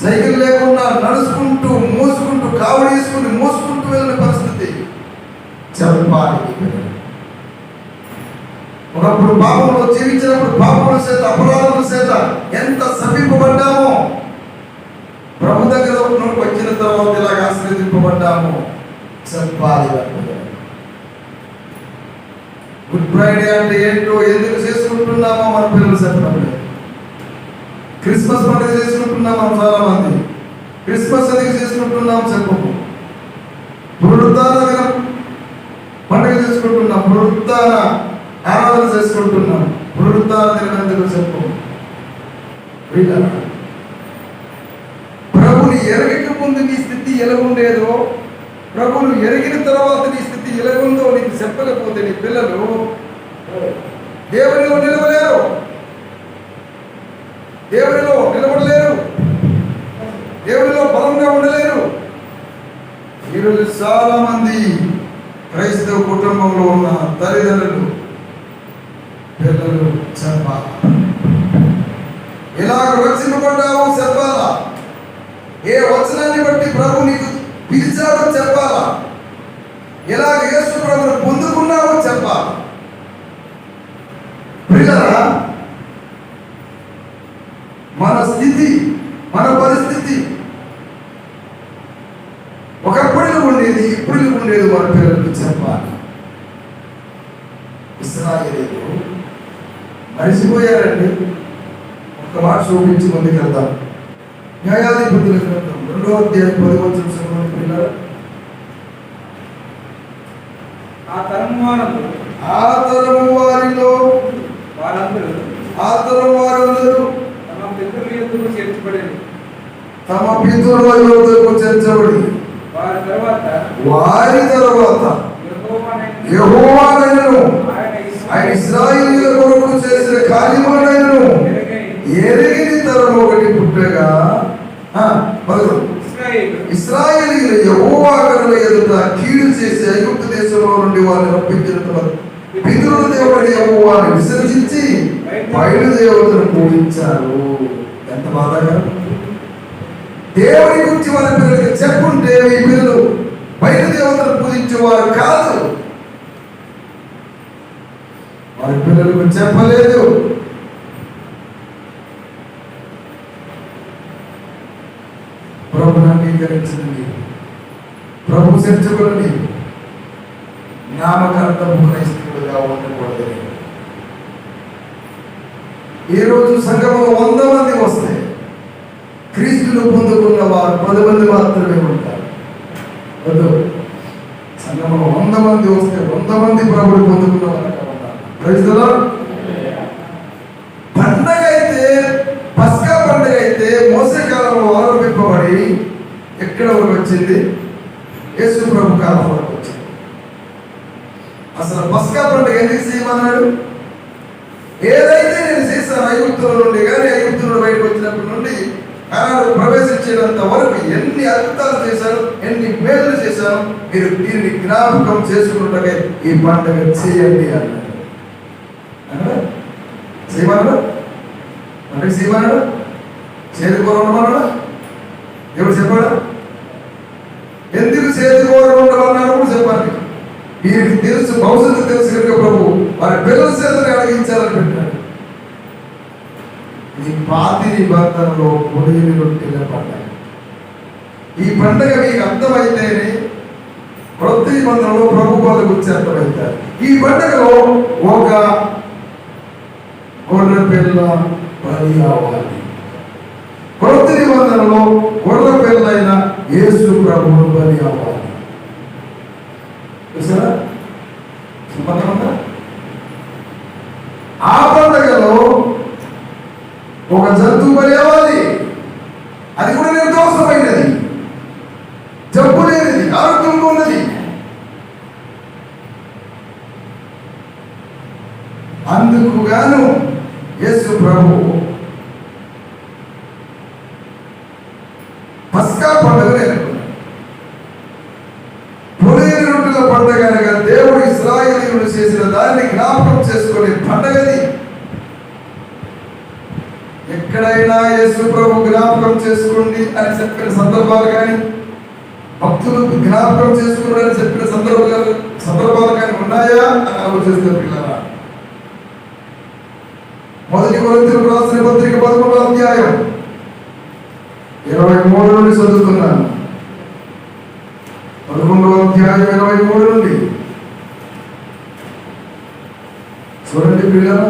[SPEAKER 1] సైకిల్ లేకుండా నడుచుకుంటూ మోసుకుంటూ కావడి వేసుకుంటూ మోసుకుంటూ వెళ్ళిన పరిస్థితి చెప్పాలి. ఒకప్పుడు పాపంలో జీవించినప్పుడు పాపముల చేత అపరాధముల చేత ఎంత సమీపబడ్డామో, ప్రభు దగ్గర వచ్చిన తర్వాత ఇలాగ ఆశ్రయింపబడ్డాము చెప్పాలి. గుడ్ ఫ్రైడే అంటే ఏంటో ఎందుకు చేసుకుంటున్నామో మన పిల్లలు చెప్పడం లేదు. క్రిస్మస్ పండుగ చేసుకుంటున్నాం మనం చాలా మంది. క్రిస్మస్ ఎందుకు చేసుకుంటున్నాం చెప్పము. పునరుద్ధాన దినం పండుగ చేసుకుంటున్నాం, పునరుద్ధాన ఆరాధన చేసుకుంటున్నాం, పునరుద్ధాన దినం ఎందుకు చెప్పము. ప్రభుని ఎరగక ముందు నీ స్థితి ఎలాగుండేదో, ప్రభువును ఎరిగిన తర్వాత నీ స్థితి ఎలాగుందో నీకు చెప్పకపోతే నీ పిల్లలు దేవునిలో నిలవలేరు, దేవునిలో నిలబడలేరు, దేవునిలో బలంగా ఉండలేరు. ఈరోజు చాలా మంది క్రైస్తవ కుటుంబంలో ఉన్న తల్లిదండ్రులు పిల్లలు చెప్పాలా, ఇలాగ రక్షింపబడ్డావు చెప్పాలా, ఏ వచనాన్ని బట్టి ప్రభు నీకు పిలిచాడో చెప్పాలా, ఎలాగ యేసు ప్రభువును పొందుకున్నావో చెప్పాలా. ప్రియులారా, మన స్థితి, మన పరిస్థితి ఒకప్పుడు ఉండేది, ఇప్పుడు ఉండేది మన పిల్లలకు చెప్పాలి. ఇశ్రాయేలీయులు మరిచిపోయారండి. ఒక్క మాట చూపించి ముందుకు వెళ్దాం. న్యాయాధిపతుల గ్రంథం 2వ అధ్యాయం 10వ వచనం. పిల్లలు,
[SPEAKER 2] ఆ తరము
[SPEAKER 1] వారిలో
[SPEAKER 2] వారందరూ
[SPEAKER 1] తమ పితరుల
[SPEAKER 2] యొద్దకు చేర్చబడి
[SPEAKER 1] వారి తరువాత యెహోవానైనను ఆయన ఇశ్రాయేలీయుల కొరకు చేసిన కార్యములైనను ఎరిగిన తరము ఒకటి పుట్టగా, ఇశ్రాయేలీయులు యెహోవా కనుల ఎదుట కీడు చేసి ఐగుప్తు దేశంలో నుండి వారిని రప్పించిన పితరుల దేవుడిని యెహోవాను విసర్జించి బయలుదేవతను పూజించారు. ఎంత బాధాకరం. దేవుని గురించి వారి పిల్లలకి చెప్పుంటే ఈ పిల్లలు బయలుదేవతను పూజించేవారు కాదు. వారి పిల్లలకు చెప్పలేదు. ప్రభుని అంగీకరించండి, ప్రభు చర్చకులని నామకార్థము క్రైస్తవులుగా ఉండకూడదని. ఈరోజు సంఘంలో 100 మంది వస్తే క్రీస్తును పొందుకున్న వారు 10 మంది మాత్రమే ఉంటారు. సంఘంలో 100 మంది వస్తే 100 మంది ప్రభుని పొందుకున్న వారు ఉంటారు. పండగ అయితే, పస్కా పండుగ అయితే మోసే కాలంలో ఆరోపింపబడి ఎక్కడ వరకు వచ్చింది? యేసు ప్రభు కాలం వరకు వచ్చింది. అసలు పస్కా పండుగ ఎందుకు చేయమన్నాడు? ఏదైతే నేను చేశాను ఐగుప్తుల నుండి, కానీ ఐగుప్తుల నుండి బయటకు వచ్చినప్పటి నుండి కానాను ప్రవేశించేంత వరకు ఎన్ని అద్భుతాలు చేశారు, ఎన్ని మేలు చేశారు, మీరు దీన్ని జ్ఞాపకం చేసుకున్నట్టుగా ఈ పండుగ చేయండి అన్నాడు. చేయమన్నాడు, పండుగ చేయమన్నాడు, చేదుకోరమన్నాడు. ఎవరు చెప్పాడు? ఎందుకు చేదుకోరం ఉండమన్నాడు కూడా చెప్పాలి. వీరికి తెలుసు, భవిష్యత్తు తెలుసు కనుక ప్రభు వారి పిల్లల చేతని అడిగించాలని పెట్టాడు. ఈ పాతి నిబంధనలో పొడిని రొట్టెల పండుగ. ఈ పండుగ మీకు అర్థమైతేనే కొత్త నిబంధనలో ప్రభు వాళ్ళ గురించి అర్థమవుతారు. ఈ పండుగలో ఒక గొర్రె పిల్ల బలి అవ్వాలి. కొత్త నిబంధనలో గొర్రె పిల్లైన యేసు ప్రభువు బలి అవ్వాలి. చూసారా సంబంధం ఉందా? ఆ పండుగలో ఒక జంతువు బలి అవ్వాలి. అది కూడా నిర్దోషమైనది, జబ్బు లేనిది, ఆరోగ్యంగా ఉన్నది. అందుకు గాను యేసు ప్రభు పస్కా పండుగ నేర్చుకున్నాడు. పొలేని రొట్టెల పండుగ అనగా దేవుడు ఇశ్రాయేలీయులు చేసిన దాన్ని జ్ఞాపకం చేసుకునే పండుగది. ఎక్కడైనా యేసు ప్రభు జ్ఞాపకం చేసుకోండి అని చెప్పిన సందర్భాలు కానీ, భక్తులు జ్ఞాపకం చేసుకున్నారని చెప్పిన సందర్భాలు కానీ ఉన్నాయా అని ఆలోచిస్తే పిల్లరా, మొదటి కొరింథీయులకు రాసిన పత్రిక 11వ అధ్యాయం 23 నుండి చదువుతున్నాను. 11వ అధ్యాయం 23 నుండి చూడండి పిల్లరా.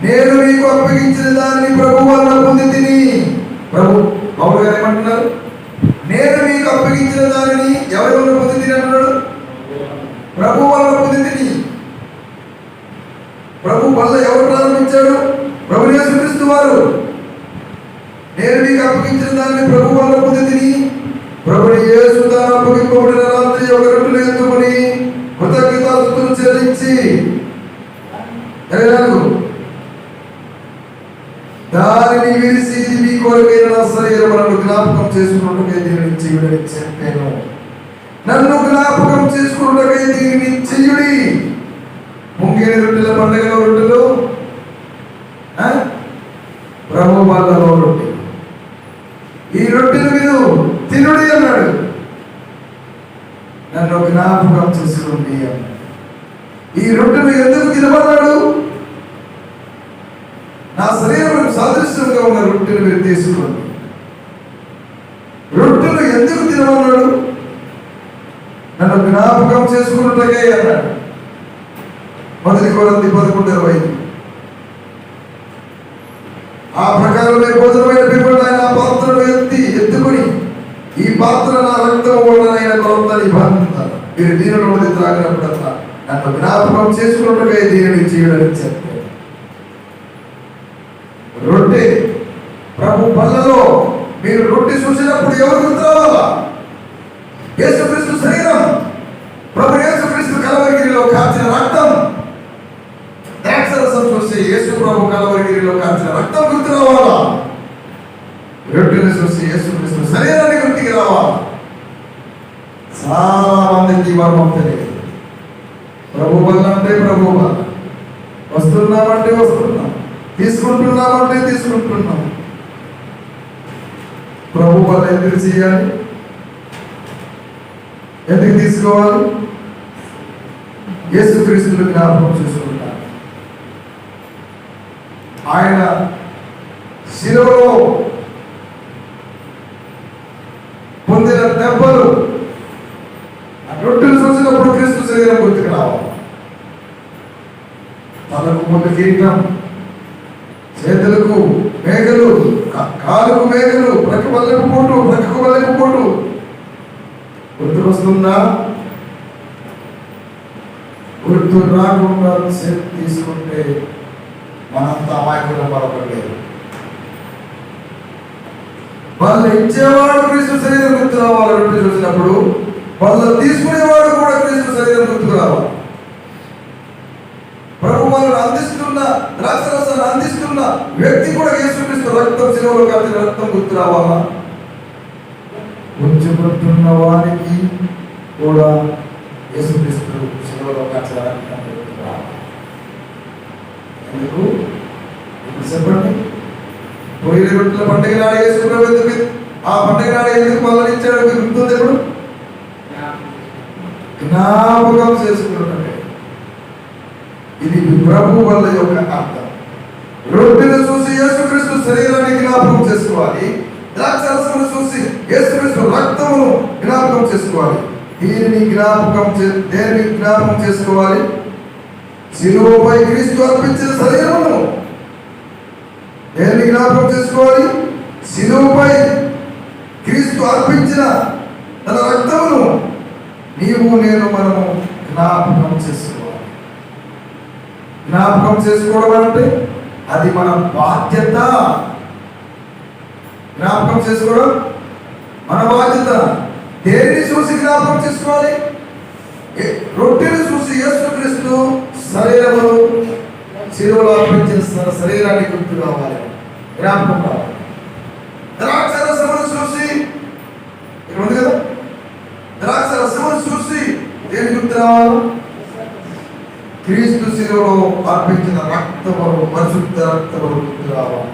[SPEAKER 1] నేను మీకు అప్పగించిన దాన్ని ప్రభు వల్ల పొంది తిని. ప్రభు పౌలు గారు ఏమంటున్నారు? నేను మీకు అప్పగించిన దానిని ఎవరి వల్ల పొంది తిని అంటున్నాడు? ప్రభు వల్ల పొంది తిని. ప్రభు వల్ల ఎవరు ప్రారంభించాడు? ప్రభు యేసుక్రీస్తు వారు. నేను మీకు అప్పగించిన దాన్ని ప్రభు వల్ల పొంది తిని. ప్రభుని యేసు తాను అప్పగింపబడిన రాత్రి ఒక రొట్టెను ఎత్తుకొని కృతజ్ఞతాస్తుతులు చెల్లించి దానిని విరిసి, ఇది మీ కొరకైన నా శరీరం నన్ను జ్ఞాపకం చేసుకున్నట్టుగా దీనిని చెయ్యుడని చెప్పాను. నన్ను జ్ఞాపకం చేసుకున్నట్టుగా దీనిని చెయ్యుడి. ముంగేని రొట్టెల పండుగలో రొట్టెలు, ప్రభు వాళ్ళలో రొట్టె. ఈ రొట్టెలు మీరు తినుడి అన్నాడు. నన్ను జ్ఞాపకం చేసుకోండి అన్నాడు. ఈ రొట్టెలు ఎందుకు తినమన్నాడు? నా శరీరం సాదృశ్యంగా ఉన్న రొట్టెలు మీరు తీసుకోండి. రొట్టెలు ఎందుకు తినమన్నాడు? నన్ను జ్ఞాపకం చేసుకున్నట్టుగా అన్నాడు. మొదటి కొరింథీ 11:25. ఆ ప్రకారమే భోజనమైన పిమ్మట ఆయన ఆ పాత్రను ఎత్తుకొని, ఈ పాత్ర నా రక్తం వలన కొత్త నిబంధన, మీరు దీనిలో త్రాగినప్పుడల్లా నన్ను జ్ఞాపకం చేసుకున్నట్టుగా దీనిని చేయడానికి చెప్పారు. రొట్టె ప్రభు పళ్ళలో మీరు రొట్టె చూసినప్పుడు ఎవరు గుర్తు రావాలా? యేసుక్రీస్తు శరీరం, ప్రభు యేసుక్రీస్తు కలవరిగిరిలో కాచిన రక్తం. ద్రాక్షరసం చూసి యేసు ప్రభు కలవరిగిరిలో కాచిన రక్తం గుర్తు రావాలా? రొట్టెను చూసి యేసుక్రీస్తు శరీరాన్ని గుర్తుకి రావాలా? చాలా మందికి మర్మం తెలియదు. ప్రభు వల్ల అంటే ప్రభు వల్ల, వస్తున్నామంటే వస్తున్నాం, తీసుకుంటున్నామంటే తీసుకుంటున్నాం. ప్రభు వల్ల ఎందుకు చేయాలి? ఎందుకు తీసుకోవాలి? యేసుక్రీస్తుని జ్ఞాపకం చేసుకుంటారు. ఆయన శిలువలో పొందిన దెబ్బలు, రొట్టెలు చూసినప్పుడు క్రీస్తు శరీరం గుర్తుకు రావాలి. తలకు ముందు కిరీటం, చేతులకు మేకలు, కాలుకు మేకలు, ప్రక్క వల్లకు పోటు, ప్రక్కకు వల్లకు పోటు గుర్తు వస్తుందా? గుర్తు రాకుండా తీసుకుంటే మనంతా అమాయకులు పడలేదు. వాళ్ళు ఇచ్చేవాడు క్రీస్తు శరీరం గుర్తు రావాలి. రొట్టె చూసినప్పుడు వాళ్ళు తీసుకునేవాడు కూడా క్రీస్తు శరీరం గుర్తుకు రావాలి. ప్రభు వాళ్ళని అందిస్తున్న ద్రాక్షరసాన్ని అందిస్తున్న ఉంచుతున్న వ్యక్తి కూడా యేసుక్రీస్తు రక్తం, శిలువలో కాల్చిన రక్తం గుర్తు రావాలా? ఉంచుకుంటున్న వారికి కూడా యేసుక్రీస్తు శిలువలో కాల్చిన రక్తం గుర్తు రావాలి. ఎందుకు? ఇప్పుడు చెప్పండి. పొయ్యి రొట్టెల పండుగ నాడు యేసుప్రభు ఎందుకు ఆ పండుగ నాడు ఎందుకు మళ్ళనిచ్చాడు? మీకు గుర్తుంది? ఎప్పుడు జ్ఞాపకం చేసుకుంటుంటే ఇది ప్రభు వల్ల యొక్క అర్థం. రొట్టెను చూసి యేసుక్రీస్తు శరీరాన్ని జ్ఞాపకం చేసుకోవాలి. ద్రాక్షరసమును చూసి యేసుక్రీస్తు రక్తమును జ్ఞాపకం చేసుకోవాలి. దేనిని జ్ఞాపకం చేసుకోవాలి? శిలువపై క్రీస్తు అర్పించిన శరీరమును. దేనిని జ్ఞాపకం చేసుకోవాలి? శిలువపై క్రీస్తు అర్పించిన తన రక్తమును నీవు నేను మనము జ్ఞాపకం చేసుకోవాలి. జ్ఞాపకం చేసుకోవడం అంటే అది మన బాధ్యత. జ్ఞాపకం చేసుకోవడం మన బాధ్యత. దేనిని చూసి జ్ఞాపకం చేసుకోవాలి? రొట్టెను చూసి యేసుక్రీస్తు శరీరమును శిలువలో అర్పించిన శరీరాన్ని గుర్తు కావాలి, జ్ఞాపకం కావాలి. ద్రాక్షరసమును చూసి ఇక్కడ ఉంది కదా, ద్రాక్షరసమును చూసి దేని గుర్తు రావాలి? క్రీస్తు శిలువలో అర్పించిన రక్తము, పరిశుద్ధ రక్తము గుర్తు రావాలి.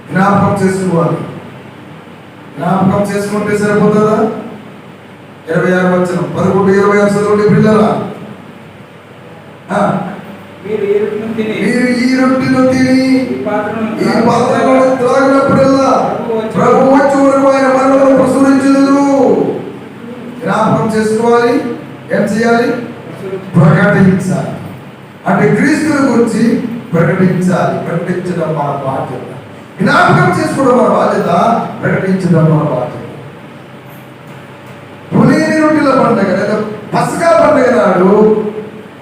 [SPEAKER 1] జ్ఞాపకం చేసుకోవాలి. జ్ఞాపకం చేసుకుంటే సరిపోతుందా? 26 వచనం 11, 26 చదవండి పిల్లరా.
[SPEAKER 2] మీరు ఈ రొట్టెను తిని ఈ
[SPEAKER 1] పాత్రలో త్రాగినప్పుడల్లా ప్రభు వచ్చే వరకు ఆయన మరణమును ప్రచురించుదురు. జ్ఞాపకం చేసుకోవాలి. ఏం చేయాలి? ప్రకటించాలి. అంటే క్రీస్తుని గురించి ప్రకటించాలి. ప్రకటించడం మన బాధ్యత. జ్ఞాపకం చేసుకోవడం మన బాధ్యత, ప్రకటించడం మన బాధ్యత. పులిని రొట్టెల పండుగ లేదా పస్కా పండుగ నాడు,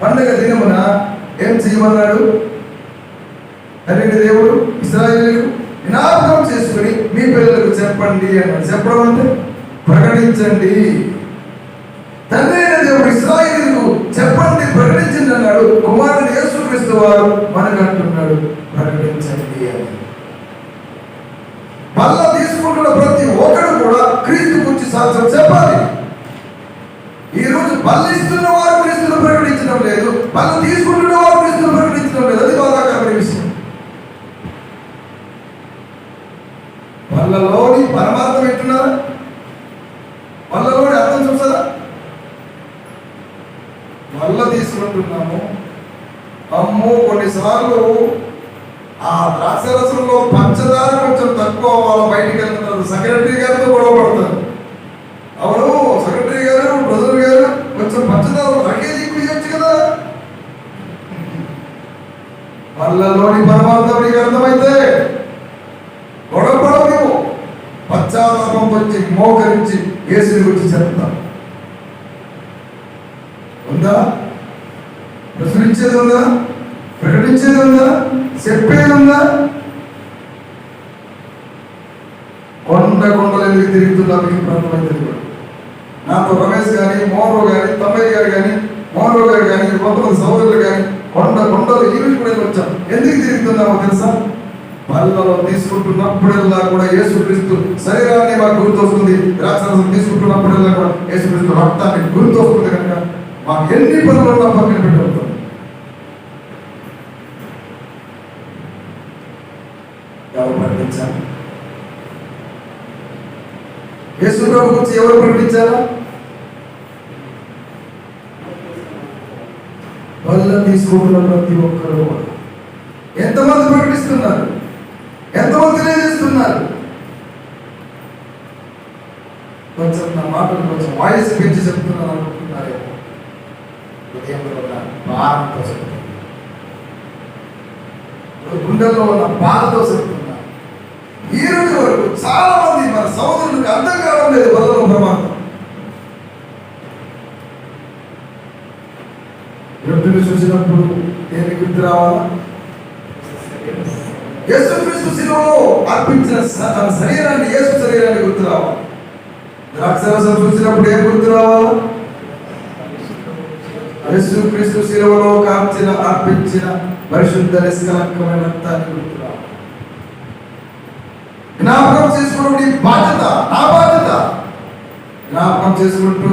[SPEAKER 1] పండుగ దినమున ఏం చేయమన్నాడు? అంటే దేవుడు ఇశ్రాయేలుకు జ్ఞాపకం చేసుకుని మీ పిల్లలకు చెప్పండి అన్నాడు. చెప్పడం అంటే ప్రకటించండి. తండ్రి అయిన దేవుడు ఇశ్రాయేలుకు చెప్పండి, ప్రకటించండి అన్నాడు. కుమారుడు యేసుక్రీస్తు వారు మనకు అంటున్నాడు ప్రకటించండి అని. బల్ల తీసుకుంటున్న ప్రతి ఒక్కడు కూడా క్రీస్తు గురించి సాక్ష్యం చెప్పాలి. ఈ రోజు బల్ల ఇస్తున్న వారు క్రీస్తును ప్రకటించడం లేదు, బల్ల తీసుకుంటున్న వారు క్రీస్తును ప్రకటించడం లేదు. అది బాధాకరమైన విషయం. బల్లలోని పరమార్థం ఎట్టున్నారా? బల్లలోని అర్థం చూసారా? బల్ల తీసుకుంటున్నాము, అమ్మో కొన్నిసార్లు ఆ ద్రాక్షరసంలో పంచదార కొంచెం తక్కువ వాళ్ళు బయటికి వెళ్తున్నారు, సెక్రటరీ గారితో గొడవ పడతారు. అవును సెక్రటరీ గారు, ప్రజలు గారు కొంచెం పంచదార లగేజ్ ఎక్కువ ఇవ్వచ్చు కదా. వాళ్ళలోని పరమార్థం నీకు అర్థమైతే గొడవ పడవు. నువ్వు పశ్చాత్తాపం వచ్చి మోకరించి యేసుని గురించి చెప్తాం. ఉందా? ప్రచురించేది ఉందా? ప్రకటించేది ఉందా? చెప్పేది ఉందా? కొండలు ఎందుకు తిరుగుతుందా మీకు ప్రాంతమైతే కూడా. నాతో రమేష్ కానీ, మోహన్ కానీ, తమ్మయ్య గారు కానీ, మోహన్ గారు కానీ, కొంతమంది సోదరులు కానీ కొండలు ఈ రోజు కూడా వచ్చాం. ఎందుకు తిరుగుతున్నామో తెలుసా? బల్లలో తీసుకుంటున్నప్పుడల్లా కూడా యేసుక్రీస్తు శరీరాన్ని మాకు గుర్తొస్తుంది. ద్రాక్షరసం తీసుకుంటున్నప్పుడల్లా కూడా యేసుక్రీస్తు రక్తాన్ని గుర్తొస్తుంది. కనుక మాకు ఎన్ని పనులు ఉన్నా పక్కన పెట్టవుతాం. ఎవరు ప్రకటించాలి? యేసు ప్రభు గురించి ఎవరు ప్రకటించారా? బల్ల తీసుకుంటున్న ప్రతి ఒక్కరు. ఎంతమంది ప్రకటిస్తున్నారు? ఎంతమంది తెలియజేస్తున్నారు? కొంచెం నా మాటలు కొంచెం వాయిస్ పెంచి చెప్తున్నాను అనుకుంటున్నారే. హృదయంలో ఉన్న భారంతో చెప్తున్నారు, గుండెల్లో ఉన్న బాధతో చెప్తున్నారు. ఈ రోజు వరకు చాలా మంది మన సోదరులకు అర్థం కావడం లేదు బలలో ప్రమాదం. రొట్టెను చూసినప్పుడు దేని గుర్తు రావాలా? యేసుక్రీస్తు శిలువలో అర్పించిన తన శరీరాన్ని, యేసు శరీరాన్ని గుర్తు రావాలి. ద్రాక్షరసం చూసినప్పుడు ఏం గుర్తు రావాలా? యేసుక్రీస్తు శిలువలో అర్పించిన పరిశుద్ధ నిష్కలంకమైన రక్తాన్ని గుర్తురావాలి. జ్ఞాపకం చేసుకోవడం నీ బాధ్యత, నా బాధ్యత. జ్ఞాపకం చేసుకుంటూ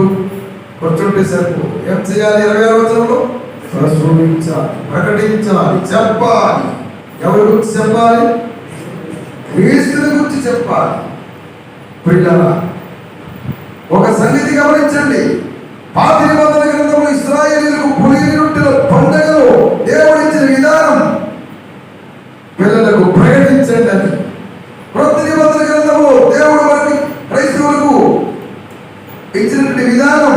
[SPEAKER 1] కూర్చుంటే సరిపోదు. ఏం చేయాలి? 20వ వచనంలో ప్రచురించాలి, ప్రకటించాలి, చెప్పాలి. ఎవరి గురించి చెప్పాలి? క్రీస్తుని గురించి చెప్పాలి. పిల్లరా, ఒక సంగతి గమనించండి. పాత నిబంధన గ్రంథంలో ఇశ్రాయేలీయులకు పులిని రొట్టెల పండుగలో దేవుడిచ్చిన విధానం పిల్లలకు ప్రకటించండి అని. కొత్త నిబంధన గ్రంథంలో దేవుడు మనకి క్రైస్తవులకు ఇచ్చినటువంటి విధానం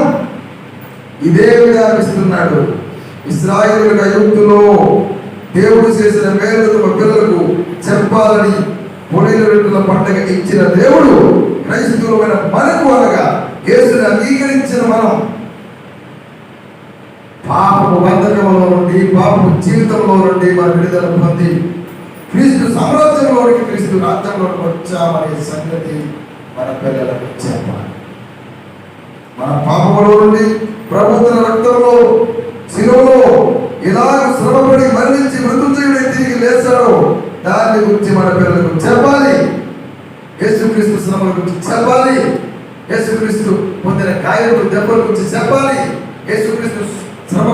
[SPEAKER 1] ఇదే విధానం ఇస్తున్నాడు. ఇశ్రాయేలీయులకు ఐగుప్తులో దేవుడు చేసిన మేలు తమ పిల్లలకు చెప్పాలని పొలిన రొట్టెల పండుగ ఇచ్చిన దేవుడు క్రైస్తవులమైన మనకు అనగా యేసుని అంగీకరించిన మనం పాపపు బంధకంలో నుండి, పాపపు జీవితంలో నుండి మన విడుదల పొంది క్రీస్తు సామ్రాజ్యంలోనికి, క్రీస్తు రాజ్యంలోకి వచ్చామనే సంగతి మన పిల్లలకు చెప్పాలి. మన పాపములో నుండి ప్రభుత్వ రక్తంలో శిలువలో ఇలాగ శ్రమపడి మరణించి మృత్యుంజయుడై తిరిగి లేచాడో దాని గురించి మన పిల్లలకు చెప్పాలి. యేసుక్రీస్తు శ్రమల గురించి చెప్పాలి. యేసుక్రీస్తు పొందిన గాయాలు, దెబ్బల గురించి చెప్పాలి. యేసుక్రీస్తు శ్రమ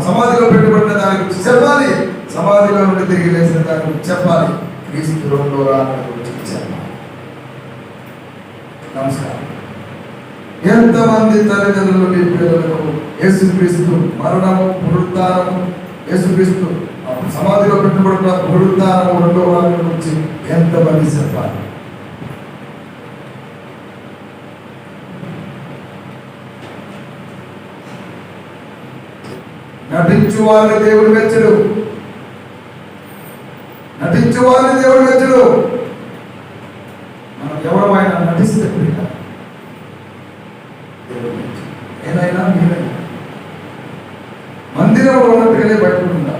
[SPEAKER 1] సమాధిలో పెట్టబడిన దాని గురించి చెప్పాలి. సమాధిలో నుండి తిరిగి లేచిన దాని గురించి చెప్పాలి. క్రీస్తు రెండో రాకడ గురించి చెప్పాలి. నమస్కారం. ఎంతమంది తల్లిదండ్రులు మీ పిల్లలకు యేసుక్రీస్తు మరణము, పునరుద్ధానము, యేసుక్రీస్తు సమాధిలో పెట్టబడిన పునరుద్ధానము రెండో రాకడ గురించి ఎంతమంది చెప్పాలి? నటించు వారిని దేవుడు మెచ్చడు. నటించు వారిని దేవుడు మెచ్చడు. మనం ఎవరైనా నటిస్తే ఏదైనా మీరైనా మందిరంలో ఉన్నట్టుగానే బయటకుందా?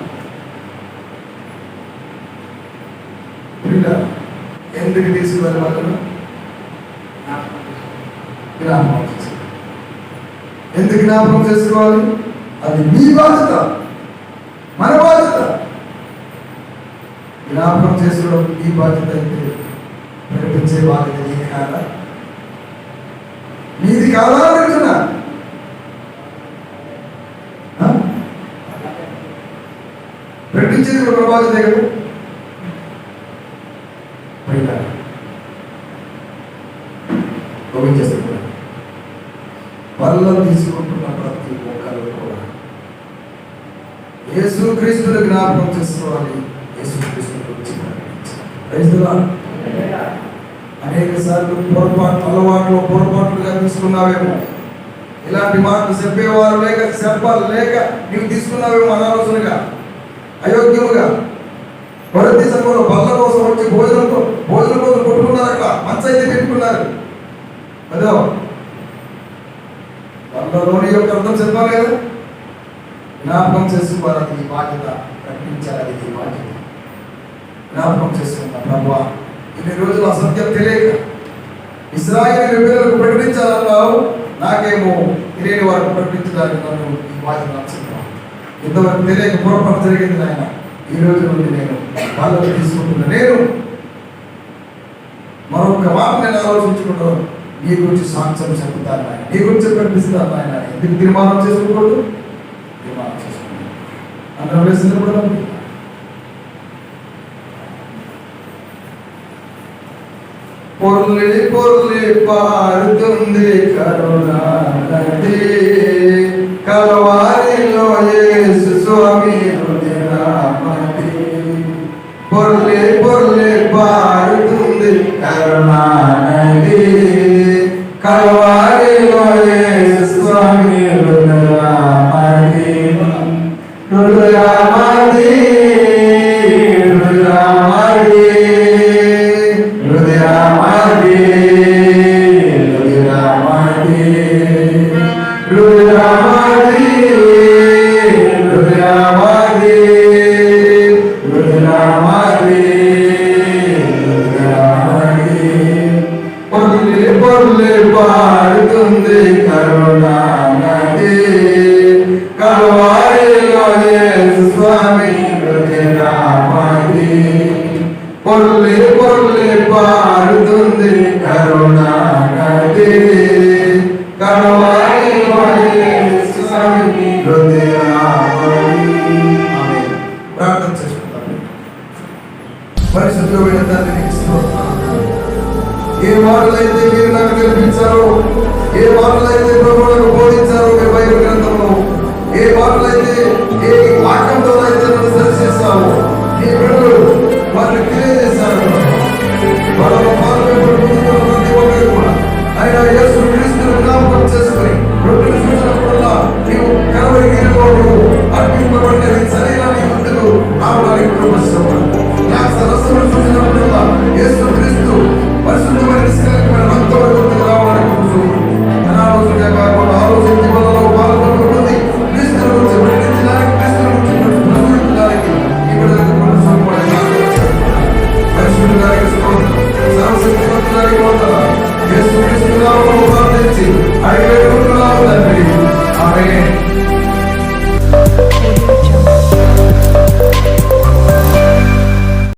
[SPEAKER 1] ఎందుకు తీసుకువెళ్ళి వాళ్ళను ఎందుకు జ్ఞాపకం చేసుకోవాలి? అది మీ బాధ్యత, మన బాధ్యత. జ్ఞాపకం చేసుకోవడం మీ బాధ్యత అయితే ప్రకటించే బాధ్యత నీది కాదా? నీది కాదా అంటున్నా? ప్రకటించేది ఒక బాధ్యత కదా. గమనించేస్తున్నా పనులను తీసుకుంటున్న ప్రతి ఒక్కరు కూడా యేసుక్రీస్తుని జ్ఞాపకం చేసుకోవాలి. యేసుక్రీస్తుని గురించి ప్రకటించాలి. అనేక సార్లు పొరపాట్లుగా తీసుకున్నావేమో. ఇలాంటి మాటలు చెప్పేవారు లేక, చెప్పాలి లేక నీవు తీసుకున్నావేమో అనాలోచనగా, అయోగ్యముగా. కొరతి సంఘంలో బల్ల కోసం వచ్చి భోజనం కోసం కొట్టుకున్నారు. అక్కడ మంచైతే పెట్టుకున్నారు. అదో బల్లలోని యొక్క అర్థం చెప్పాలి కదా. జ్ఞాపకం చేసుకోవాలి. ఈ బాధ్యత ప్రకటించాలి. ఈ బాధ్యత జ్ఞాపకం చేసుకుంటా. ప్రభువా, ఇన్ని రోజులు అసత్యం తెలియక ఇశ్రాయేలు పిల్లలకు ప్రకటించాలన్నావు. నాకేమో తెలియని వారికి ప్రకటించడానికి నన్ను ఈ బాధ్యత నచ్చుతున్నాను. ఇంతవరకు తెలియక పొరపాటు జరిగింది నాయన. ఈ రోజు నుండి నేను బాధ్యత తీసుకుంటున్నా. నేను మరొక మాట నేను ఆలోచించుకుంటాను. నీ గురించి సాక్ష్యం చెప్తాను నాయన, నీ గురించి ప్రకటిస్తాను నాయన. ఎందుకు తీర్మానం చేసుకోకూడదు? తీర్మానం చేసుకుంటాను. అందరం వేసిన కూడా పొర్లి పొర్లి పారుతుంది కరుణా నది, కలవారిలో యేసు స్వామి రుదిరామది. పొర్లి పొర్లి పారుతుంది కరుణా నది, కలవారిలో యేసు స్వామి రుదిరామది. రుదిరామది, రుదిరామది, రుదిరామది, రుదిరామది, రుదిరామది, రుదిరామది, రుదిరామది, రుదిరామది. పొర్లి పొర్లి పారుతుంది కరుణా నది, కలవారిలో యేసు స్వామి రుదిరామది. పారుతుంది కరుణా నది కరుణాయి యేసు హృదయామణి. ఆమేన్. ప్రార్థన చేసుకుందాం. పరిశుద్ధమైన తండ్రి నీకు స్తోత్రం. ఏ మాటలైతే మీరు నాకు నేర్పించారో, ఏ మాటలైతే ప్రభువులకు బోధించారో మీ బైబిల్ గ్రంథంలో, ఏ మాటలైతే ఏ వాక్యం ద్వారా అయితే నన్ను సరిచేస్తావో నీ బిడ్డలు వారిని తెలియజేశారు. వాళ్ళ పాల్గొన్న ప్రతి ఒక్కరు కూడా ఆయన యేసు క్రీస్తును జ్ఞాపకం చేసుకుని రొట్టెలు చూసినప్పుడల్లా నీవు కలవరి గిరిలో నీవు అర్పింపబడిన నీ శరీరాన్ని ముందుకు రావడానికి ప్రవేశిస్తావు. రసములు చూసినప్పుడల్లా యేసు క్రీస్తు పరిశుద్ధమైన నిష్కలంకమైన రక్తం ముందుకు రావడానికి అనాలోచనగా కాకుండా ఆలోచించి వాళ్ళలో పాల్గొనబడి క్రీస్తుని గురించి ప్రకటించడానికి, క్రీస్తుని గురించి ప్రచురించడానికి ఈ బిడ్డలకు పరిశుద్ధుడానికి సర్వశక్తివంతుడానికి వందనాలు. యేసు క్రీస్తు నామములో ప్రార్థించి అడిగి వేడుకుంటున్నాము తండ్రి. ఆమేన్.